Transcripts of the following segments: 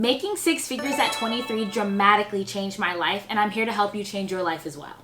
Making six figures at 23 dramatically changed my life, and I'm here to help you change your life as well.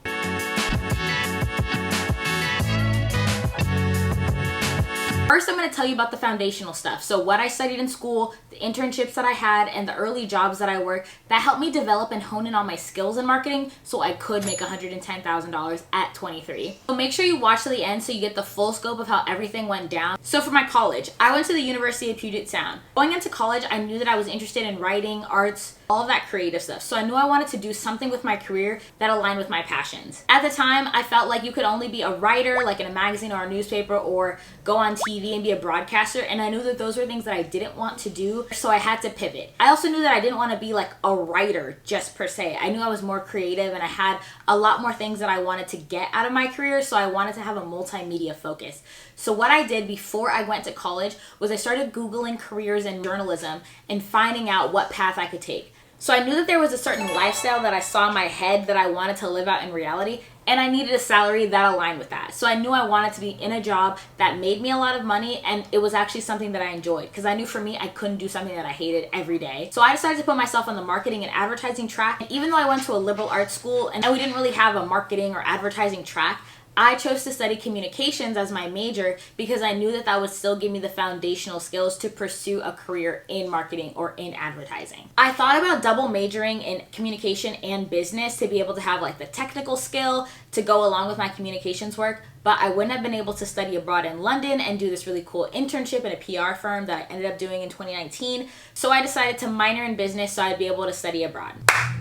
First, I'm going to tell you about the foundational stuff. So what I studied in school, the internships that I had, and the early jobs that I worked, that helped me develop and hone in on my skills in marketing so I could make $110,000 at 23. So make sure you watch to the end so you get the full scope of how everything went down. So for my college, I went to the University of Puget Sound. Going into college, I knew that I was interested in writing, arts, all of that creative stuff. So I knew I wanted to do something with my career that aligned with my passions. At the time, I felt like you could only be a writer, like in a magazine or a newspaper, or go on TV and be a broadcaster, and I knew that those were things that I didn't want to do, so I had to pivot. I also knew that I didn't want to be like a writer just per se. I knew I was more creative and I had a lot more things that I wanted to get out of my career, so I wanted to have a multimedia focus. So what I did before I went to college was I started Googling careers in journalism and finding out what path I could take. So I knew that there was a certain lifestyle that I saw in my head that I wanted to live out in reality, and I needed a salary that aligned with that. So I knew I wanted to be in a job that made me a lot of money, and it was actually something that I enjoyed, because I knew for me I couldn't do something that I hated every day. So I decided to put myself on the marketing and advertising track. And even though I went to a liberal arts school and we didn't really have a marketing or advertising track, I chose to study communications as my major because I knew that that would still give me the foundational skills to pursue a career in marketing or in advertising. I thought about double majoring in communication and business to be able to have like the technical skill to go along with my communications work, but I wouldn't have been able to study abroad in London and do this really cool internship in a PR firm that I ended up doing in 2019. So I decided to minor in business so I'd be able to study abroad.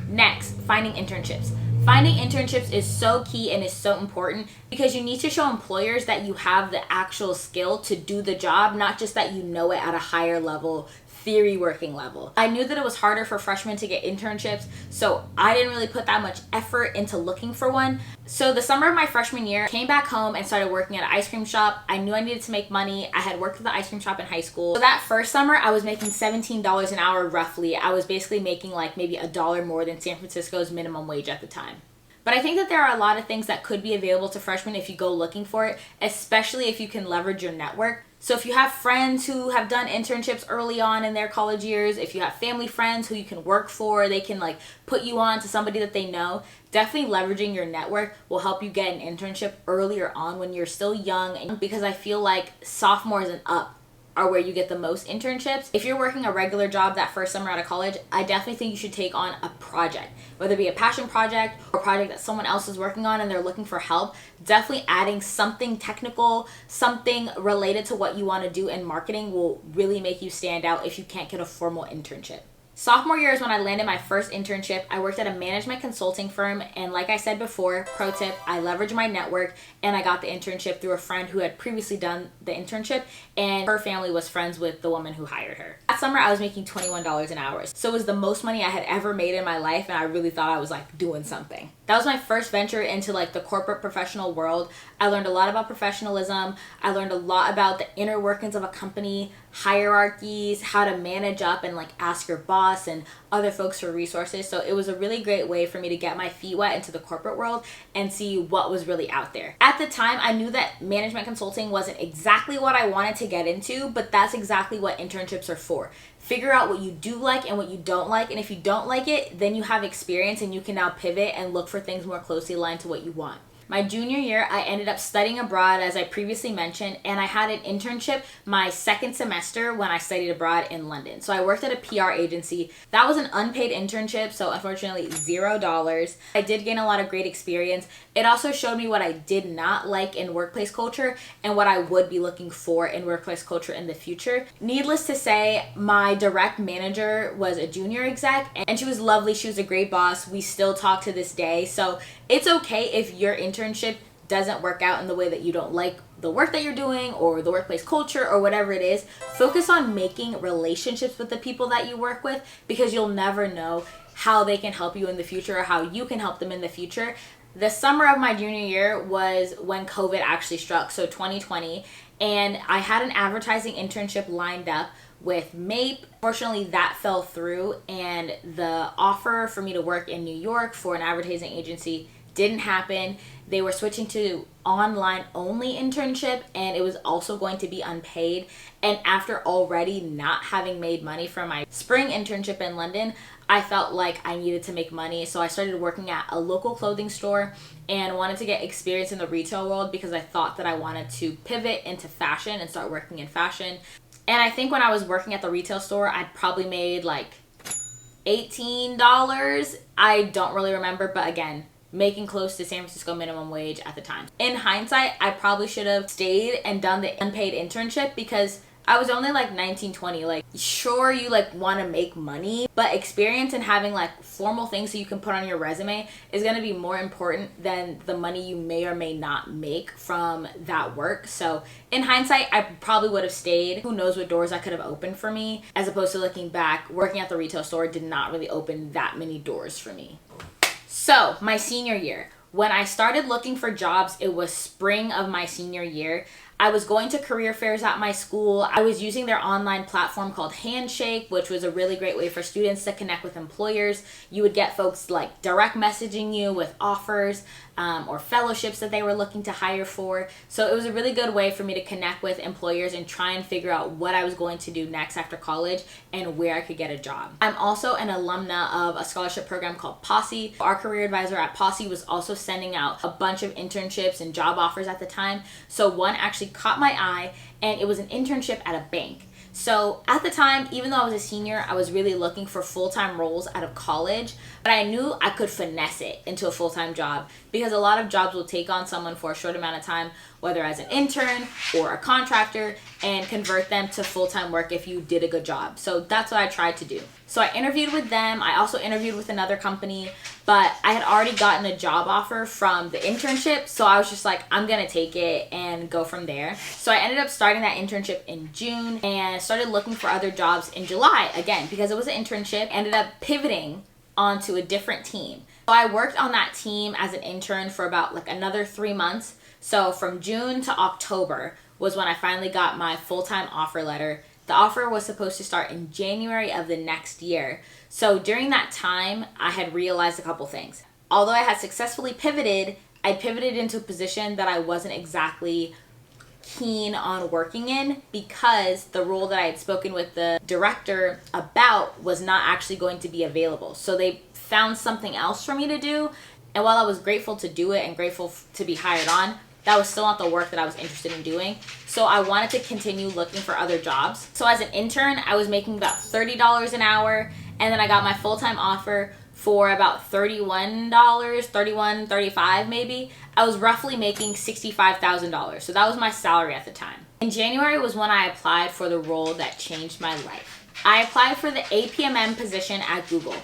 Next, finding internships. Finding internships is so key and is so important because you need to show employers that you have the actual skill to do the job, not just that you know it at a higher level, theory working level. I knew that it was harder for freshmen to get internships, so I didn't really put that much effort into looking for one. So the summer of my freshman year, I came back home and started working at an ice cream shop. I knew I needed to make money. I had worked at the ice cream shop in high school. So that first summer, I was making $17 an hour roughly. I was basically making like maybe $1 more than San Francisco's minimum wage at the time. But I think that there are a lot of things that could be available to freshmen if you go looking for it, especially if you can leverage your network. So if you have friends who have done internships early on in their college years, if you have family friends who you can work for, they can like put you on to somebody that they know, definitely leveraging your network will help you get an internship earlier on when you're still young, because I feel like sophomores and up are where you get the most internships. If you're working a regular job that first summer out of college, I definitely think you should take on a project, whether it be a passion project or a project that someone else is working on and they're looking for help. Definitely adding something technical, something related to what you want to do in marketing will really make you stand out if you can't get a formal internship. Sophomore year is when I landed my first internship. I worked at a management consulting firm, and like I said before, pro tip, I leveraged my network and I got the internship through a friend who had previously done the internship, and her family was friends with the woman who hired her. That summer I was making $21 an hour. So it was the most money I had ever made in my life, and I really thought I was like doing something. That was my first venture into like the corporate professional world. I learned a lot about professionalism. I learned a lot about the inner workings of a company, hierarchies, how to manage up and like ask your boss and other folks for resources. So it was a really great way for me to get my feet wet into the corporate world and see what was really out there. At the time, I knew that management consulting wasn't exactly what I wanted to get into, but that's exactly what internships are for. Figure out what you do like and what you don't like, and if you don't like it, then you have experience and you can now pivot and look for things more closely aligned to what you want. My junior year, I ended up studying abroad, as I previously mentioned, and I had an internship my second semester when I studied abroad in London. So I worked at a PR agency. That was an unpaid internship, so unfortunately $0. I did gain a lot of great experience. It also showed me what I did not like in workplace culture and what I would be looking for in workplace culture in the future. Needless to say, my direct manager was a junior exec, and she was lovely. She was a great boss. We still talk to this day. So it's okay if your internship doesn't work out in the way that you don't like the work that you're doing or the workplace culture or whatever it is. Focus on making relationships with the people that you work with, because you'll never know how they can help you in the future or how you can help them in the future. The summer of my junior year was when COVID actually struck, so 2020, and I had an advertising internship lined up with MAPE. Fortunately, that fell through, and the offer for me to work in New York for an advertising agency didn't happen. They were switching to online only internship, and it was also going to be unpaid. And after already not having made money from my spring internship in London, I felt like I needed to make money. So I started working at a local clothing store and wanted to get experience in the retail world because I thought that I wanted to pivot into fashion and start working in fashion. And I think when I was working at the retail store, I probably made like $18. I don't really remember, but again, making close to San Francisco minimum wage at the time. In hindsight, I probably should have stayed and done the unpaid internship because I was only like 19, 20. Like, sure, you like want to make money, but experience and having like formal things that you can put on your resume is going to be more important than the money you may or may not make from that work. So in hindsight, I probably would have stayed. Who knows what doors that could have opened for me, as opposed to looking back, working at the retail store did not really open that many doors for me. So my senior year, when I started looking for jobs, it was spring of my senior year. I was going to career fairs at my school. I was using their online platform called Handshake, which was a really great way for students to connect with employers. You would get folks like direct messaging you with offers or fellowships that they were looking to hire for. So it was a really good way for me to connect with employers and try and figure out what I was going to do next after college and where I could get a job. I'm also an alumna of a scholarship program called Posse. Our career advisor at Posse was also sending out a bunch of internships and job offers at the time. So one actually caught my eye, and it was an internship at a bank. So at the time, even though I was a senior, I was really looking for full-time roles out of college, but I knew I could finesse it into a full-time job because a lot of jobs will take on someone for a short amount of time, whether as an intern or a contractor, and convert them to full-time work if you did a good job. So that's what I tried to do. So I interviewed with them. I also interviewed with another company, but I had already gotten a job offer from the internship. So I was just like, I'm gonna take it and go from there. So I ended up starting that internship in June and started looking for other jobs in July again, because it was an internship. Ended up pivoting onto a different team. So I worked on that team as an intern for about like another 3 months. So from June to October was when I finally got my full-time offer letter. The offer was supposed to start in January of the next year. So during that time, I had realized a couple things. Although I had successfully pivoted, I pivoted into a position that I wasn't exactly keen on working in because the role that I had spoken with the director about was not actually going to be available. So they found something else for me to do. And while I was grateful to do it and grateful to be hired on, that was still not the work that I was interested in doing. So I wanted to continue looking for other jobs. So as an intern, I was making about $30 an hour. And then I got my full-time offer for about $31, $31, $35 maybe. I was roughly making $65,000. So that was my salary at the time. In January was when I applied for the role that changed my life. I applied for the APMM position at Google.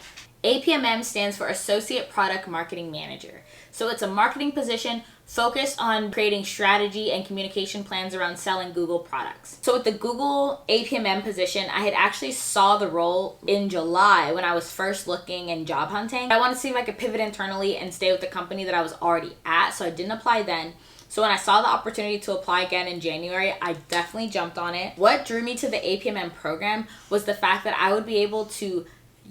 APMM stands for Associate Product Marketing Manager. So it's a marketing position focused on creating strategy and communication plans around selling Google products. So with the Google APMM position, I had actually saw the role in July when I was first looking and job hunting. I wanted to see if I could pivot internally and stay with the company that I was already at, so I didn't apply then. So when I saw the opportunity to apply again in January, I definitely jumped on it. What drew me to the APMM program was the fact that I would be able to,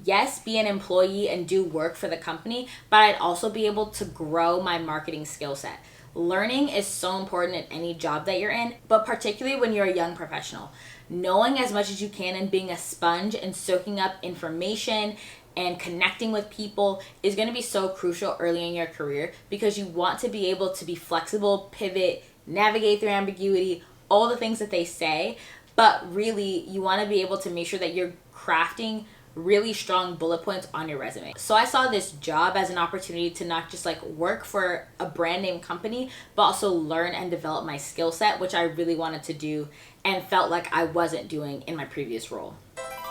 yes, be an employee and do work for the company, but I'd also be able to grow my marketing skill set. Learning is so important in any job that you're in, but particularly when you're a young professional. Knowing as much as you can and being a sponge and soaking up information and connecting with people is going to be so crucial early in your career because you want to be able to be flexible, pivot, navigate through ambiguity, all the things that they say, but really you want to be able to make sure that you're crafting really strong bullet points on your resume. So I saw this job as an opportunity to not just like work for a brand name company, but also learn and develop my skill set, which I really wanted to do and felt like I wasn't doing in my previous role.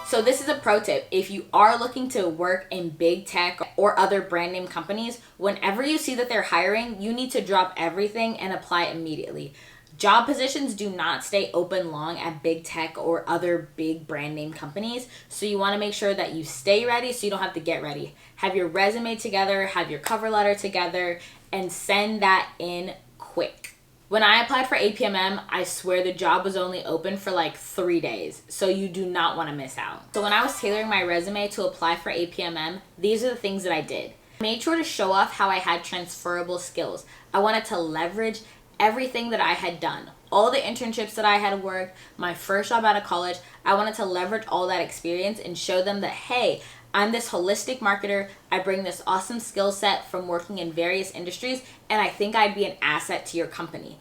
So this is a pro tip. If you are looking to work in big tech or other brand name companies, whenever you see that they're hiring, you need to drop everything and apply immediately. Job positions do not stay open long at big tech or other big brand name companies. So you want to make sure that you stay ready so you don't have to get ready. Have your resume together, have your cover letter together, and send that in quick. When I applied for APMM, I swear the job was only open for like 3 days. So you do not want to miss out. So when I was tailoring my resume to apply for APMM, these are the things that I did. I made sure to show off how I had transferable skills. I wanted to leverage everything that I had done. All the internships that I had worked, my first job out of college, I wanted to leverage all that experience and show them that, hey, I'm this holistic marketer. I bring this awesome skill set from working in various industries, and I think I'd be an asset to your company.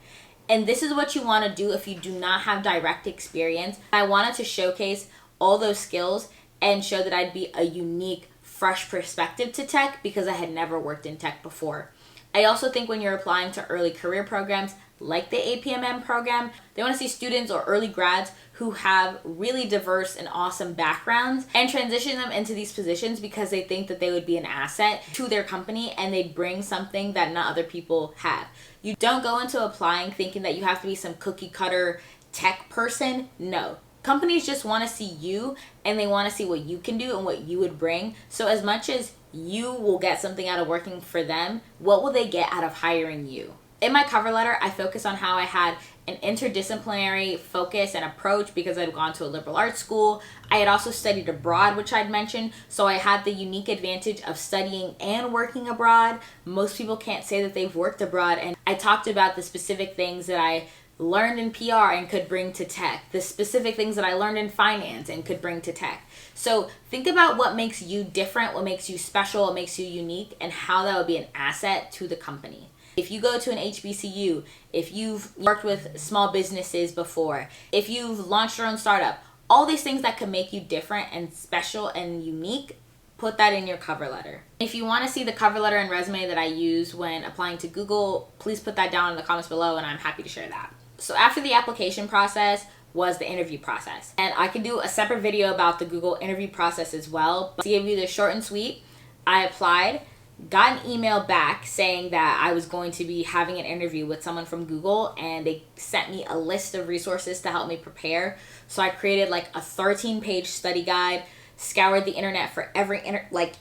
And this is what you want to do if you do not have direct experience. I wanted to showcase all those skills and show that I'd be a unique, fresh perspective to tech because I had never worked in tech before. I also think when you're applying to early career programs like the APMM program, they want to see students or early grads who have really diverse and awesome backgrounds and transition them into these positions because they think that they would be an asset to their company and they'd bring something that not other people have. You don't go into applying thinking that you have to be some cookie cutter tech person. No. Companies just want to see you and they want to see what you can do and what you would bring. So as much as you will get something out of working for them, what will they get out of hiring you? In my cover letter, I focus on how I had an interdisciplinary focus and approach because I'd gone to a liberal arts school. I had also studied abroad, which I'd mentioned, so I had the unique advantage of studying and working abroad. Most people can't say that they've worked abroad, and I talked about the specific things that I learned in PR and could bring to tech, the specific things that I learned in finance and could bring to tech. So think about what makes you different, what makes you special, what makes you unique, and how that would be an asset to the company. If you go to an HBCU, if you've worked with small businesses before, if you've launched your own startup, all these things that can make you different and special and unique, put that in your cover letter. If you want to see the cover letter and resume that I use when applying to Google, please put that down in the comments below and I'm happy to share that. So after the application process was the interview process. And I can do a separate video about the Google interview process as well. But to give you the short and sweet, I applied, got an email back saying that I was going to be having an interview with someone from Google, and they sent me a list of resources to help me prepare. So I created like a 13-page study guide, scoured the internet for every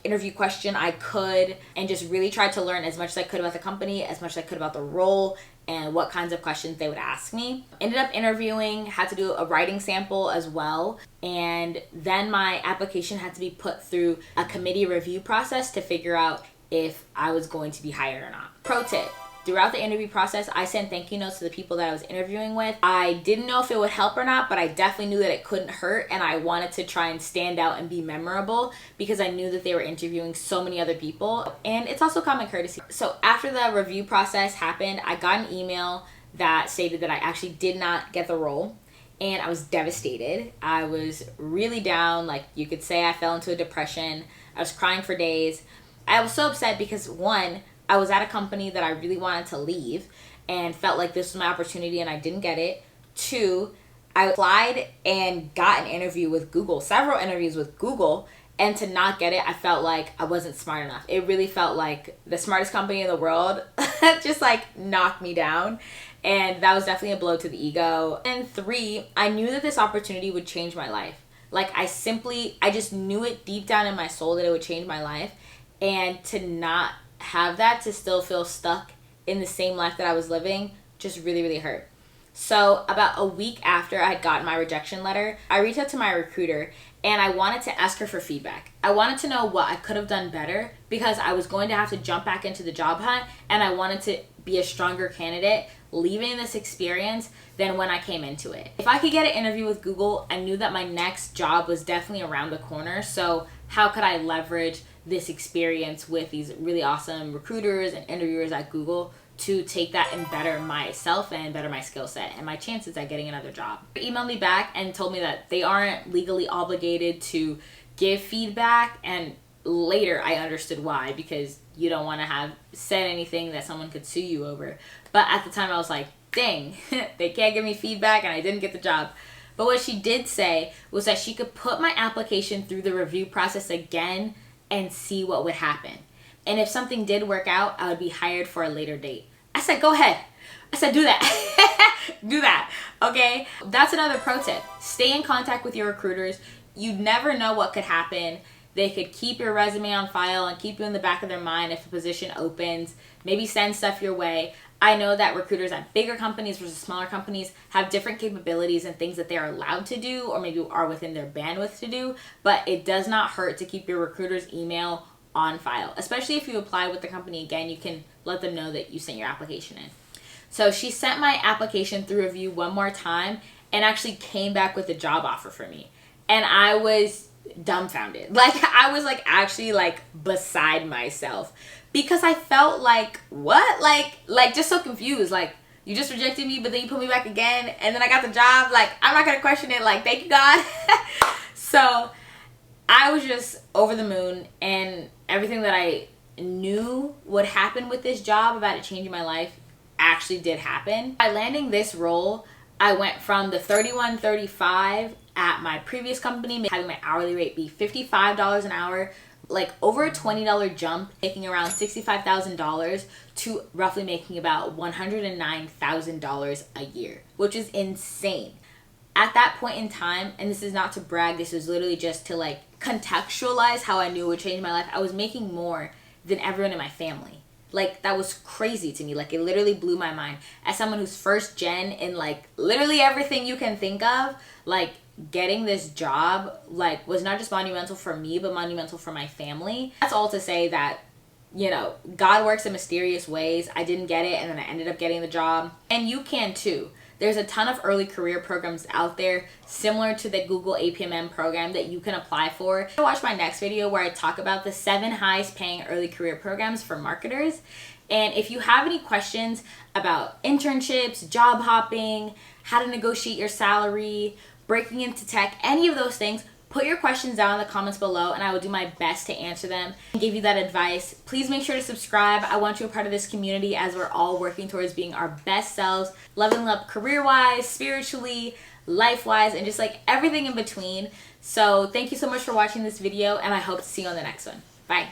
interview question I could, and just really tried to learn as much as I could about the company, as much as I could about the role, and what kinds of questions they would ask me. Ended up interviewing, had to do a writing sample as well, and then my application had to be put through a committee review process to figure out if I was going to be hired or not. Pro tip. Throughout the interview process, I sent thank you notes to the people that I was interviewing with. I didn't know if it would help or not, but I definitely knew that it couldn't hurt, and I wanted to try and stand out and be memorable because I knew that they were interviewing so many other people, and it's also common courtesy. So after the review process happened, I got an email that stated that I actually did not get the role, and I was devastated. I was really down. Like, you could say I fell into a depression. I was crying for days. I was so upset because, one, I was at a company that I really wanted to leave and felt like this was my opportunity and I didn't get it. Two, I applied and got an interview with Google, several interviews with Google, and to not get it, I felt like I wasn't smart enough. It really felt like the smartest company in the world just like knocked me down. And that was definitely a blow to the ego. And three, I knew that this opportunity would change my life. Like, I just knew it deep down in my soul that it would change my life. And to not have that, to still feel stuck in the same life that I was living, just really, really hurt. So about a week after I had gotten my rejection letter, I reached out to my recruiter and I wanted to ask her for feedback. I wanted to know what I could have done better because I was going to have to jump back into the job hunt, and I wanted to be a stronger candidate leaving this experience than when I came into it. If I could get an interview with Google, I knew that my next job was definitely around the corner. So how could I leverage this experience with these really awesome recruiters and interviewers at Google to take that and better myself and better my skill set and my chances at getting another job? They emailed me back and told me that they aren't legally obligated to give feedback, and later I understood why, because you don't want to have said anything that someone could sue you over. But at the time I was like, dang, they can't give me feedback and I didn't get the job. But what she did say was that she could put my application through the review process again and see what would happen. And if something did work out, I would be hired for a later date. I said, go ahead. I said, do that. Do that. Okay? That's another pro tip. Stay in contact with your recruiters. You never know what could happen. They could keep your resume on file and keep you in the back of their mind if a position opens. Maybe send stuff your way. I know that recruiters at bigger companies versus smaller companies have different capabilities and things that they are allowed to do or maybe are within their bandwidth to do, but it does not hurt to keep your recruiter's email on file. Especially if you apply with the company again, you can let them know that you sent your application in. So she sent my application through review one more time and actually came back with a job offer for me. And I was dumbfounded. Like, I was like actually like beside myself because I felt like, what? Like just so confused. Like, you just rejected me, but then you put me back again, and then I got the job. Like, I'm not gonna question it. Like, thank you, God. So I was just over the moon, and everything that I knew would happen with this job about it changing my life actually did happen. By landing this role, I went from the $31.35 at my previous company, having my hourly rate be $55 an hour, like over a $20 jump, making around $65,000 to roughly making about $109,000 a year, which is insane. At that point in time, and this is not to brag, this was literally just to like contextualize how I knew it would change my life, I was making more than everyone in my family. Like, that was crazy to me. Like, it literally blew my mind. As someone who's first gen in like literally everything you can think of, like, getting this job like was not just monumental for me, but monumental for my family. That's all to say that, you know, God works in mysterious ways. I didn't get it, and then I ended up getting the job. And you can too. There's a ton of early career programs out there similar to the Google APMM program that you can apply for. Watch my next video where I talk about the 7 highest paying early career programs for marketers. And if you have any questions about internships, job hopping, how to negotiate your salary, breaking into tech, any of those things, put your questions down in the comments below and I will do my best to answer them and give you that advice. Please make sure to subscribe. I want you a part of this community as we're all working towards being our best selves, leveling up career-wise, spiritually, life-wise, and just like everything in between. So thank you so much for watching this video, and I hope to see you on the next one. Bye.